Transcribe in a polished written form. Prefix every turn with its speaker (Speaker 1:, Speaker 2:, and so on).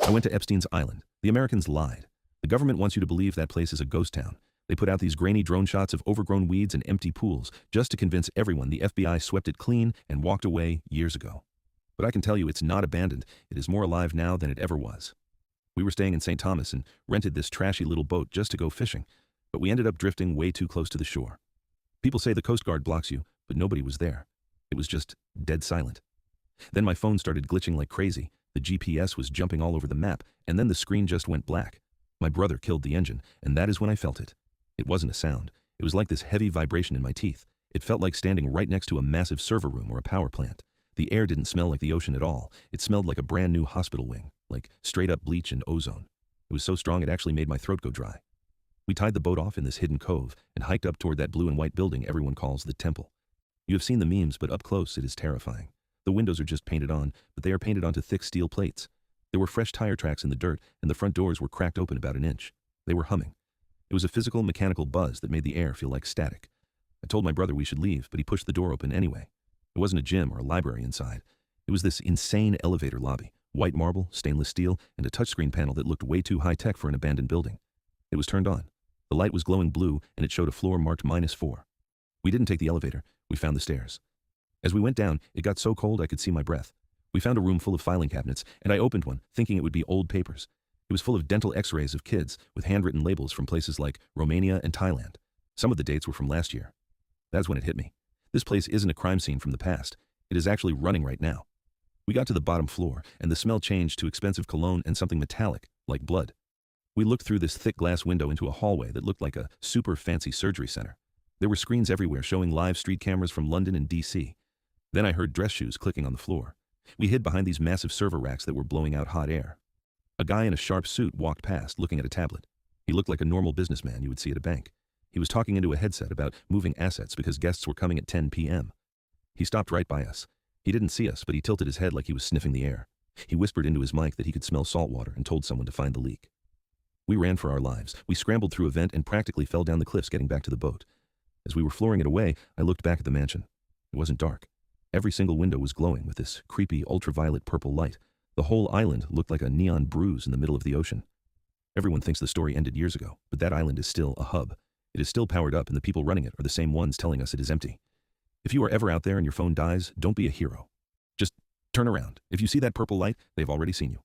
Speaker 1: I went to Epstein's Island. The Americans lied. The government wants you to believe that place is a ghost town. They put out these grainy drone shots of overgrown weeds and empty pools just to convince everyone the FBI swept it clean and walked away years ago. But I can tell you it's not abandoned. It is more alive now than it ever was. We were staying in St. Thomas and rented this trashy little boat just to go fishing, but we ended up drifting way too close to the shore. People say the Coast Guard blocks you, but nobody was there. It was just dead silent. Then my phone started glitching like crazy. The GPS was jumping all over the map, and then the screen just went black. My brother killed the engine, and that is when I felt it. It wasn't a sound. It was like this heavy vibration in my teeth. It felt like standing right next to a massive server room or a power plant. The air didn't smell like the ocean at all. It smelled like a brand new hospital wing, like straight up bleach and ozone. It was so strong it actually made my throat go dry. We tied the boat off in this hidden cove and hiked up toward that blue and white building everyone calls the temple. You have seen the memes, but up close it is terrifying. The windows are just painted on, but they are painted onto thick steel plates. There were fresh tire tracks in the dirt, and the front doors were cracked open about an inch. They were humming. It was a physical, mechanical buzz that made the air feel like static. I told my brother we should leave, but he pushed the door open anyway. It wasn't a gym or a library inside. It was this insane elevator lobby, white marble, stainless steel, and a touchscreen panel that looked way too high-tech for an abandoned building. It was turned on. The light was glowing blue, and it showed a floor marked -4. We didn't take the elevator. We found the stairs. As we went down, it got so cold I could see my breath. We found a room full of filing cabinets, and I opened one, thinking it would be old papers. It was full of dental x-rays of kids, with handwritten labels from places like Romania and Thailand. Some of the dates were from last year. That's when it hit me. This place isn't a crime scene from the past. It is actually running right now. We got to the bottom floor, and the smell changed to expensive cologne and something metallic, like blood. We looked through this thick glass window into a hallway that looked like a super fancy surgery center. There were screens everywhere showing live street cameras from London and DC. Then I heard dress shoes clicking on the floor. We hid behind these massive server racks that were blowing out hot air. A guy in a sharp suit walked past, looking at a tablet. He looked like a normal businessman you would see at a bank. He was talking into a headset about moving assets because guests were coming at 10 p.m. He stopped right by us. He didn't see us, but he tilted his head like he was sniffing the air. He whispered into his mic that he could smell salt water and told someone to find the leak. We ran for our lives. We scrambled through a vent and practically fell down the cliffs getting back to the boat. As we were flooring it away, I looked back at the mansion. It wasn't dark. Every single window was glowing with this creepy ultraviolet purple light. The whole island looked like a neon bruise in the middle of the ocean. Everyone thinks the story ended years ago, but that island is still a hub. It is still powered up, and the people running it are the same ones telling us it is empty. If you are ever out there and your phone dies, don't be a hero. Just turn around. If you see that purple light, they've already seen you.